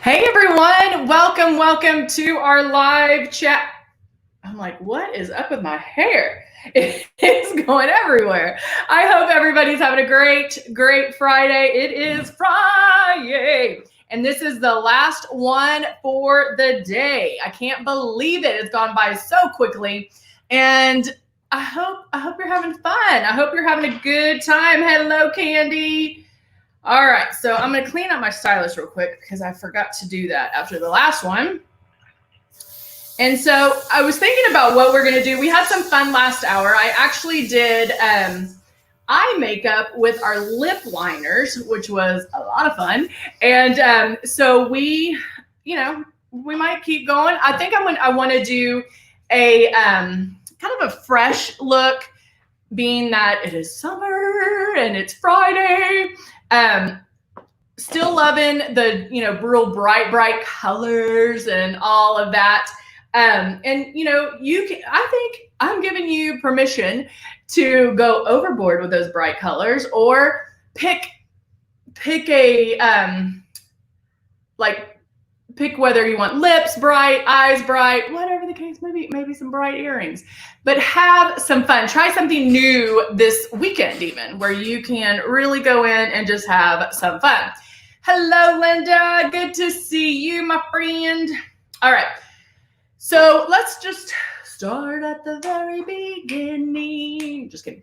Hey everyone, welcome to our live chat. I'm like, what is up with my hair? It's going everywhere. I hope everybody's having a great Friday. It is Fri-YAY. And this is the last one for the day. I can't believe it. It's gone by so quickly. And I hope you're having fun. I hope you're having a good time. Hello, Candy. All right, so I'm gonna clean up my stylus real quick because I forgot to do that after the last one. And so I was thinking about what we're gonna do. We had some fun last hour. I actually did eye makeup with our lip liners, which was a lot of fun. And so we might keep going. I think I want to do a kind of a fresh look, being that it is summer and it's Friday. Still loving the, real bright colors and all of that. And I think I'm giving you permission to go overboard with those bright colors, or pick a, pick whether you want lips bright, eyes bright, whatever the case, maybe some bright earrings, but have some fun. Try something new this weekend, even, where you can really go in and just have some fun. Hello, Linda. Good to see you, my friend. All right. So let's just start at the very beginning. Just kidding.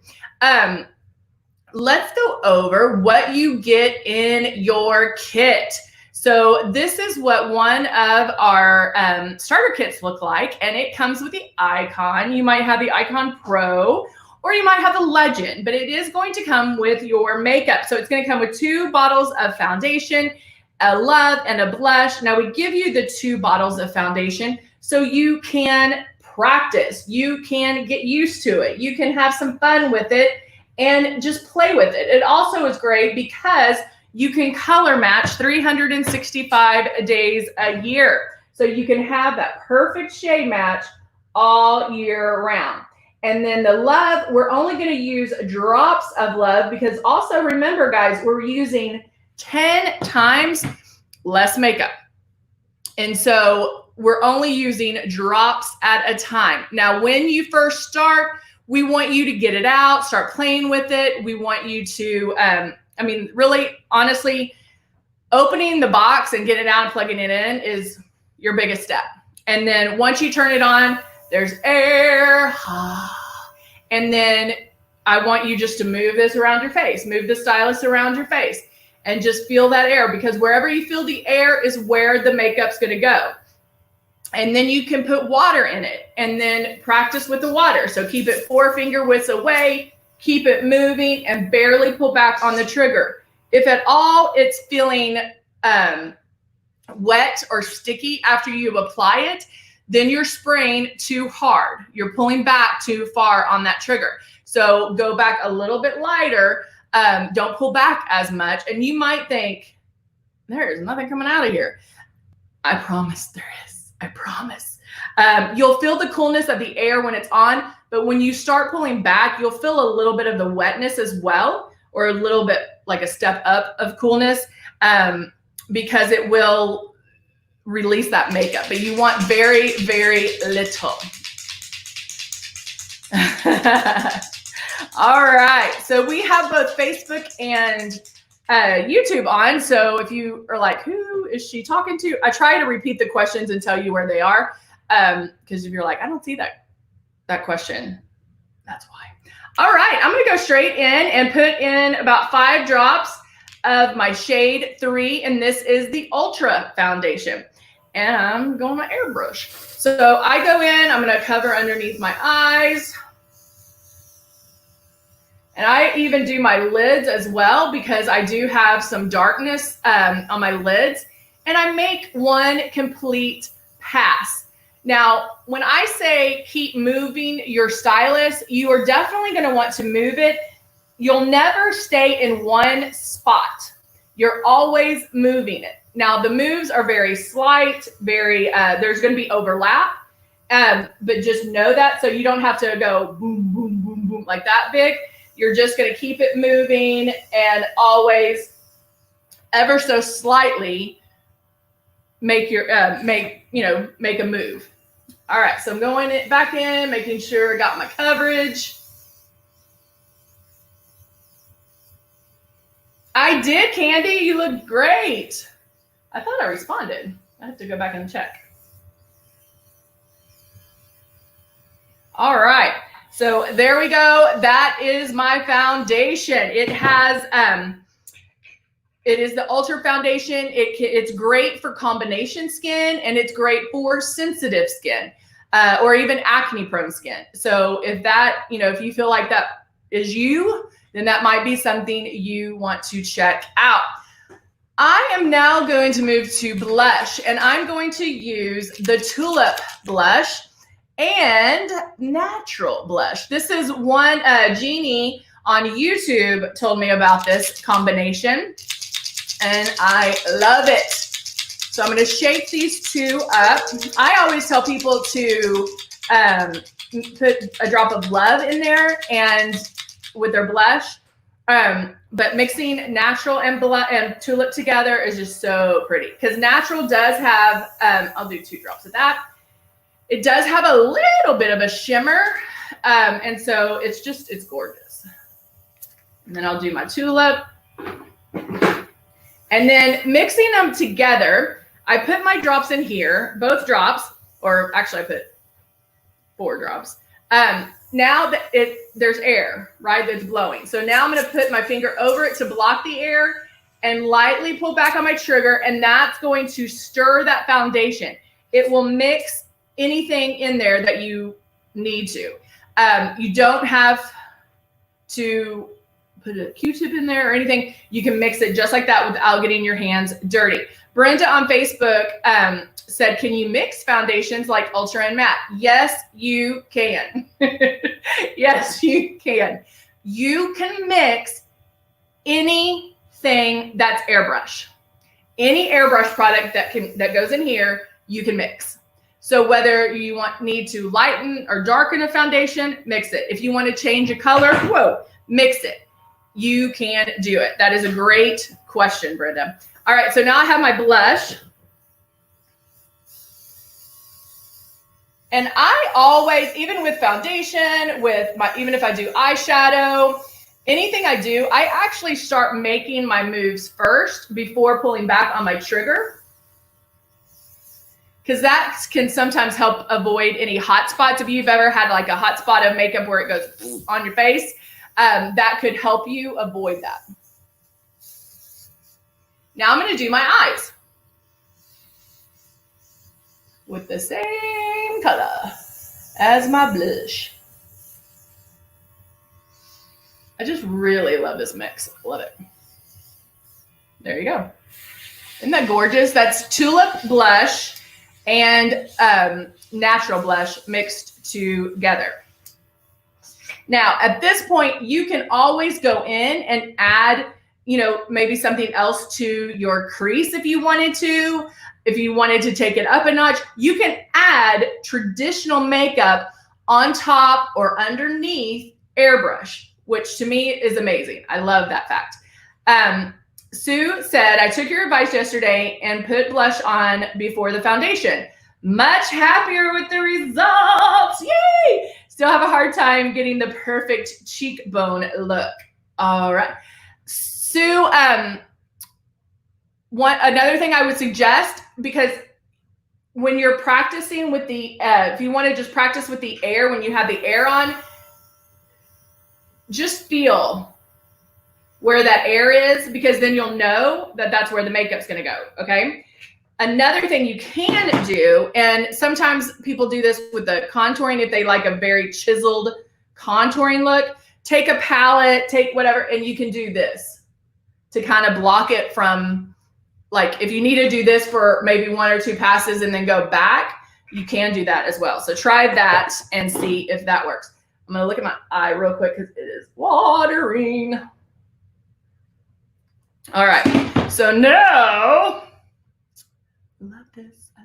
Let's go over what you get in your kit. So this is what one of our starter kits look like, and it comes with the Icon. You might have the Icon Pro, or you might have the Legend, but it is going to come with your makeup. So it's going to come with 2 bottles of foundation, a Love, and a blush. Now we give you the 2 bottles of foundation so you can practice. You can get used to it. You can have some fun with it and just play with it. It also is great because you can color match 365 days a year. So you can have that perfect shade match all year round. And then the Love, we're only going to use drops of Love, because also remember, guys, we're using 10 times less makeup. And so we're only using drops at a time. Now, when you first start, we want you to get it out, start playing with it. We want you to, really, honestly, opening the box and getting it out and plugging it in is your biggest step. And then once you turn it on, there's air. And then I want you just to move this around your face, move the stylus around your face, and just feel that air, because wherever you feel the air is where the makeup's going to go. And then you can put water in it and then practice with the water. So keep it 4 finger widths away, keep it moving, and barely pull back on the trigger. If at all it's feeling wet or sticky after you apply it, then you're spraying too hard. You're pulling back too far on that trigger. So go back a little bit lighter. Don't pull back as much. And you might think, there's nothing coming out of here. I promise there is. I promise. You'll feel the coolness of the air when it's on, but when you start pulling back, you'll feel a little bit of the wetness as well, or a little bit like a step up of coolness, because it will release that makeup, but you want very, very little. All right, so we have both Facebook and YouTube on. So if you are like, who is she talking to? I try to repeat the questions and tell you where they are, because if you're like, I don't see that question, that's why. All right, I'm gonna go straight in and put in about 5 drops of my shade 3, and this is the Ultra Foundation. And I'm going my airbrush. So I go in, I'm gonna cover underneath my eyes. And I even do my lids as well, because I do have some darkness on my lids. And I make one complete pass. Now, when I say keep moving your stylus, you are definitely gonna want to move it. You'll never stay in one spot. You're always moving it. Now, the moves are very slight, there's going to be overlap, but just know that, so you don't have to go boom, boom, boom, boom like that big. You're just going to keep it moving and always ever so slightly make your make a move. All right, so I'm going back in, making sure I got my coverage. I did, Candy. You look great. I thought I responded. I have to go back and check. All right, so there we go. That is my foundation. It has it is the Ultra Foundation. It's great for combination skin, and it's great for sensitive skin, or even acne-prone skin. So if that, if you feel like that is you, then that might be something you want to check out. I am now going to move to blush, and I'm going to use the Tulip blush and natural blush. This is one, Jeannie on YouTube told me about this combination, and I love it. So I'm going to shake these two up. I always tell people to put a drop of love in there and with their blush. But mixing natural and tulip together is just so pretty, because natural does have, I'll do 2 drops of that. It does have a little bit of a shimmer. And so it's gorgeous. And then I'll do my tulip. And then mixing them together, I put my drops in here, both drops, or actually I put 4 drops. Now that there's air, right, that's blowing. So now I'm going to put my finger over it to block the air and lightly pull back on my trigger, and that's going to stir that foundation. It will mix anything in there that you need to. You don't have to put a Q-tip in there or anything. You can mix it just like that without getting your hands dirty. Brenda on Facebook said, can you mix foundations like Ultra and Matte? Yes, you can. Yes, you can. You can mix anything that's airbrush. Any airbrush product that goes in here, you can mix. So whether you need to lighten or darken a foundation, mix it. If you want to change a color, mix it. You can do it. That is a great question, Brenda. All right, so now I have my blush. And I always, even with foundation, even if I do eyeshadow, anything I do, I actually start making my moves first before pulling back on my trigger. Because that can sometimes help avoid any hot spots. If you've ever had like a hot spot of makeup where it goes on your face, that could help you avoid that. Now I'm going to do my eyes with the same color as my blush. I just really love this mix. Love it. There you go. Isn't that gorgeous? That's Tulip blush and natural blush mixed together. Now, at this point, you can always go in and add, maybe something else to your crease if you wanted to. If you wanted to take it up a notch, you can add traditional makeup on top or underneath airbrush, which to me is amazing. I love that fact. Sue said, I took your advice yesterday and put blush on before the foundation. Much happier with the results. Yay! Still have a hard time getting the perfect cheekbone look. All right. Sue, another thing I would suggest, because when you're practicing with the, if you want to just practice with the air, when you have the air on, just feel where that air is, because then you'll know that that's where the makeup's going to go. Okay. Another thing you can do, and sometimes people do this with the contouring, if they like a very chiseled contouring look, take a palette, take whatever, and you can do this to kind of block it from, like, if you need to do this for maybe 1 or 2 passes and then go back, you can do that as well. So try that and see if that works. I'm going to look at my eye real quick because it is watering. All right. So now, I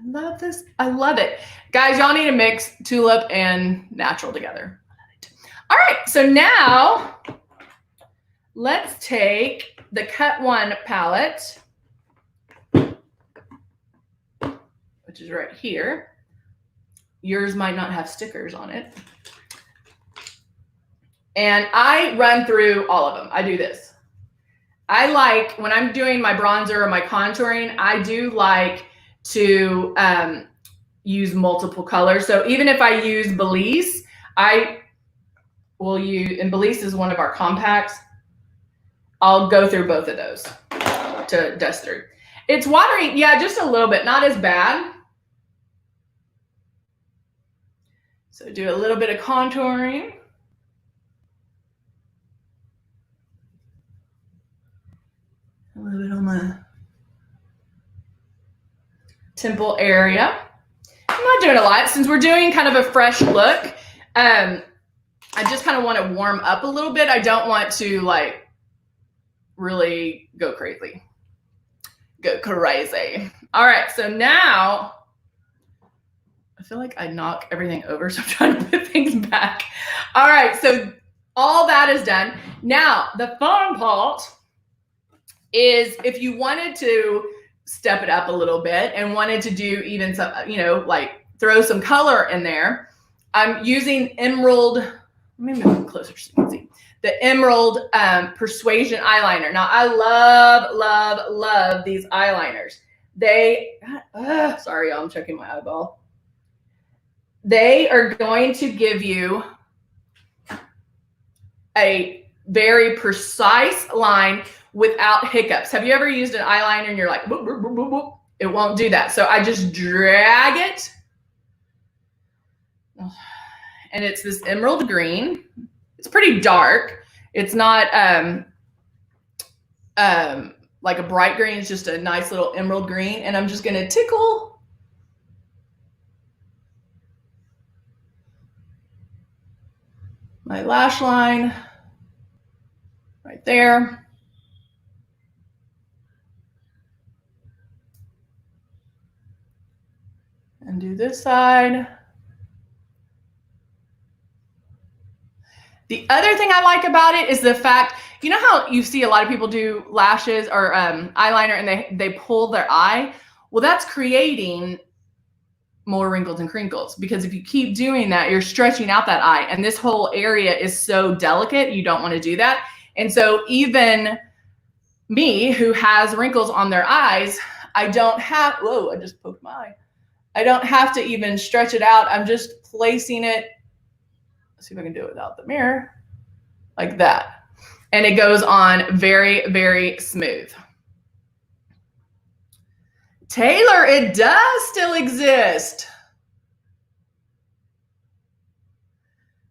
love this. I love it. Guys, y'all need to mix Tulip and natural together. All right. So now let's take the Cut One palette. which is right here. Yours might not have stickers on it. And I run through all of them. I do this. I like, when I'm doing my bronzer or my contouring, I do like to use multiple colors. So even if I use Belize, I will use, and Belize is one of our compacts, I'll go through both of those to dust through. It's watery, yeah, just a little bit, not as bad. So do a little bit of contouring. A little bit on my temple area. I'm not doing a lot since we're doing kind of a fresh look. I just kind of want to warm up a little bit. I don't want to like really go crazy. Go crazy. All right, so now I feel like I knock everything over, so I'm trying to put things back. All right, so all that is done. Now, the fun part is if you wanted to step it up a little bit and wanted to do even some, you know, like throw some color in there, I'm using Emerald. Let me move closer so you can see. The Emerald Persuasion eyeliner. Now, I love, love, love these eyeliners. They, sorry, y'all, I'm checking my eyeball. They are going to give you a very precise line without hiccups. Have you ever used an eyeliner and you're like, boop, boop, boop, boop, boop? It won't do that. So I just drag it. And it's this emerald green. It's pretty dark. It's not like a bright green. It's just a nice little emerald green. And I'm just going to tickle my lash line right there. And do this side. The other thing I like about it is the fact, you know how you see a lot of people do lashes or eyeliner and they pull their eye? Well, that's creating more wrinkles and crinkles, because if you keep doing that, you're stretching out that eye, and this whole area is so delicate, you don't want to do that. And so even me, who has wrinkles on their eyes, I don't have, whoa, I just poked my eye. I don't have to even stretch it out. I'm just placing it. Let's see if I can do it without the mirror, like that. And it goes on very, very smooth. Taylor, it does still exist.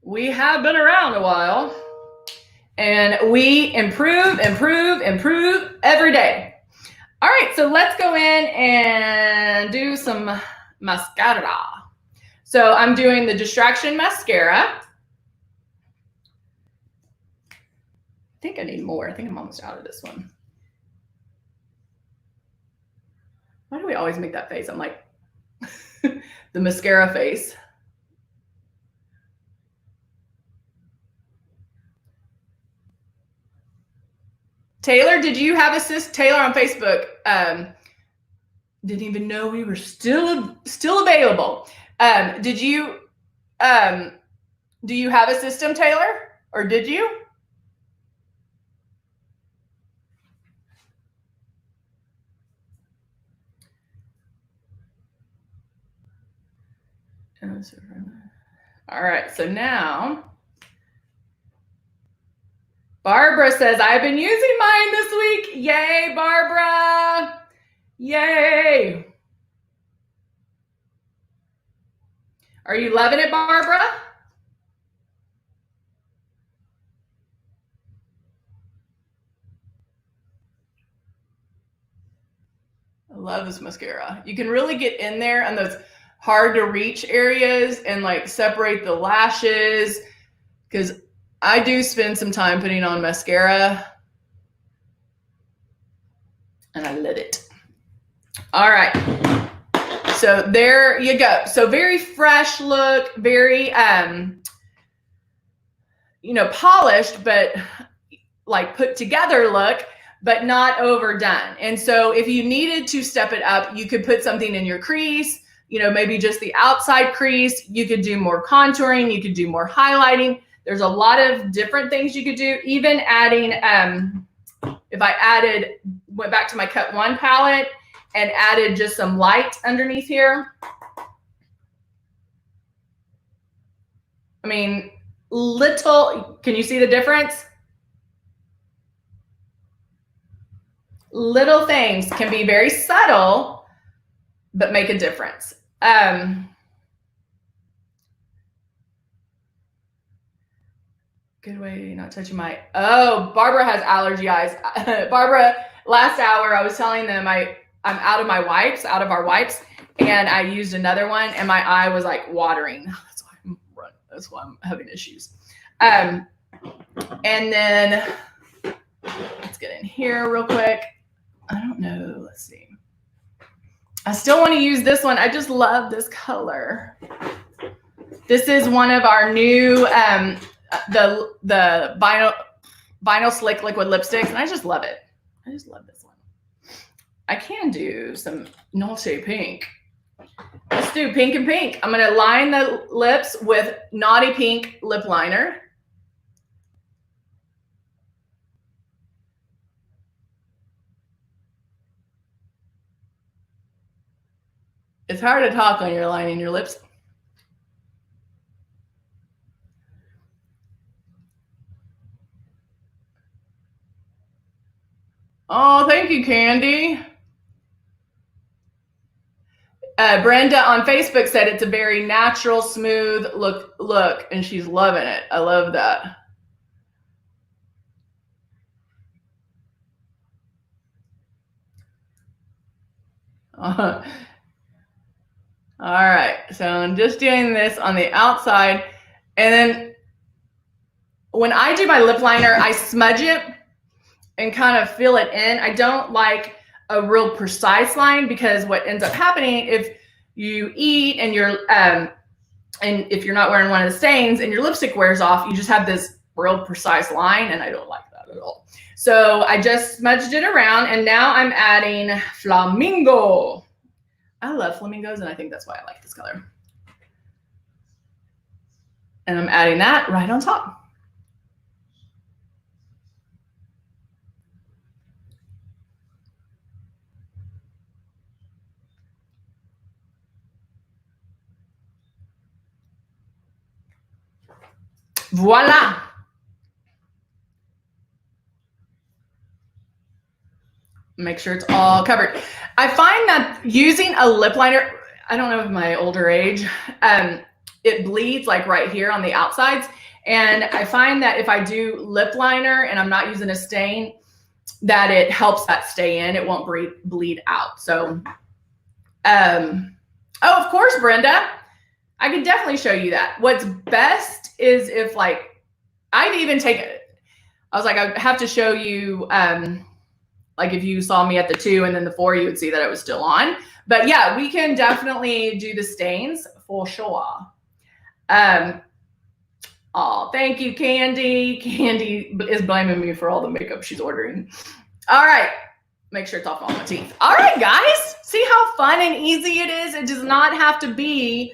We have been around a while, and we improve, improve, improve every day. All right, so let's go in and do some mascara. So I'm doing the Distraction Mascara. I think I need more. I think I'm almost out of this one. Why do we always make that face? I'm like, the mascara face. Taylor, did you have Taylor on Facebook? Didn't even know we were still available. Do you have a system, Taylor? Or did you? All right, so now Barbara says, I've been using mine this week. Yay, Barbara. Yay. Are you loving it, Barbara? I love this mascara. You can really get in there on those hard to reach areas and like separate the lashes, because I do spend some time putting on mascara and I love it. All right. So there you go. So very fresh look, very, polished, but like put together look, but not overdone. And so if you needed to step it up, you could put something in your crease, you know, maybe just the outside crease. You could do more contouring. You could do more highlighting. There's a lot of different things you could do. Even adding, if I went back to my Cut 1 palette and added just some light underneath here. I mean, can you see the difference? Little things can be very subtle, but make a difference. Good way not touching my, oh, Barbara has allergy eyes. Barbara, last hour I was telling them I'm out of our wipes, and I used another one and my eye was like watering. That's why I'm having issues. And then let's get in here real quick. I don't know. Let's see. I still want to use this one. I just love this color. This is one of our new the vinyl slick liquid lipsticks, and I just love it. I just love this one. I can do some Naughty Pink. Let's do pink and pink. I'm going to line the lips with Naughty Pink lip liner. It's hard to talk when you're lining your lips. Oh, thank you, Candy. Brenda on Facebook said it's a very natural, smooth look, and she's loving it. I love that. All right, so I'm just doing this on the outside, and then when I do my lip liner, I smudge it and kind of fill it in. I don't like a real precise line, because what ends up happening if you eat and and if you're not wearing one of the stains and your lipstick wears off, you just have this real precise line, and I don't like that at all. So I just smudged it around, and now I'm adding Flamingo. I love flamingos, and I think that's why I like this color. And I'm adding that right on top. Voila. Make sure it's all covered. I find that using a lip liner, I don't know if my older age, it bleeds like right here on the outsides. And I find that if I do lip liner and I'm not using a stain, that it helps that stay in. It won't bleed out. So, oh, of course, Brenda, I can definitely show you that. What's best is if, like, I'd even take it. I was like, I have to show you, like if you saw me at the 2 and then the 4, you would see that it was still on. But yeah, we can definitely do the stains for sure. Oh, thank you, Candy. Candy is blaming me for all the makeup she's ordering. All right. Make sure it's off all my teeth. All right, guys. See how fun and easy it is? It does not have to be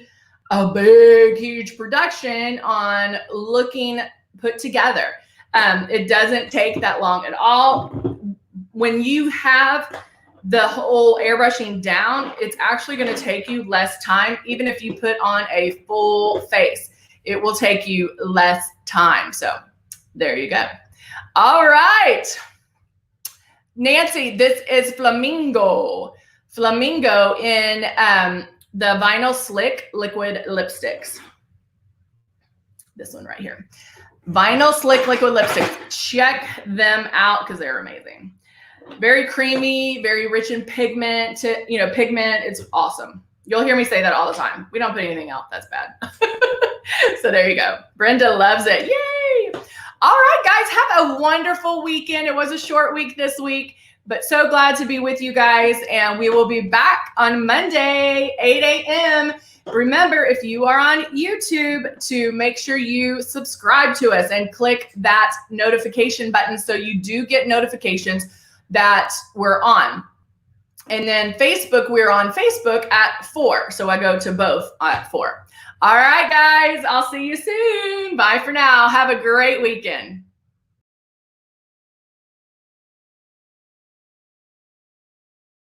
a big, huge production on looking put together. It doesn't take that long at all. When you have the whole airbrushing down, it's actually going to take you less time. Even if you put on a full face, it will take you less time. So there you go. All right. Nancy, this is Flamingo. Flamingo in the Vinyl Slick Liquid Lipsticks. This one right here. Vinyl Slick Liquid Lipsticks. Check them out because they're amazing. Very creamy, very rich in pigment. Pigment. It's awesome. You'll hear me say that all the time. We don't put anything out. That's bad. So there you go. Brenda loves it. Yay. All right, guys, have a wonderful weekend. It was a short week this week, but so glad to be with you guys. And we will be back on Monday, 8 a.m. Remember, if you are on YouTube, to make sure you subscribe to us and click that notification button so you do get notifications that we're on. And then Facebook, we're on Facebook at 4. So I go to both at 4. All right, guys, I'll see you soon. Bye for now. Have a great weekend.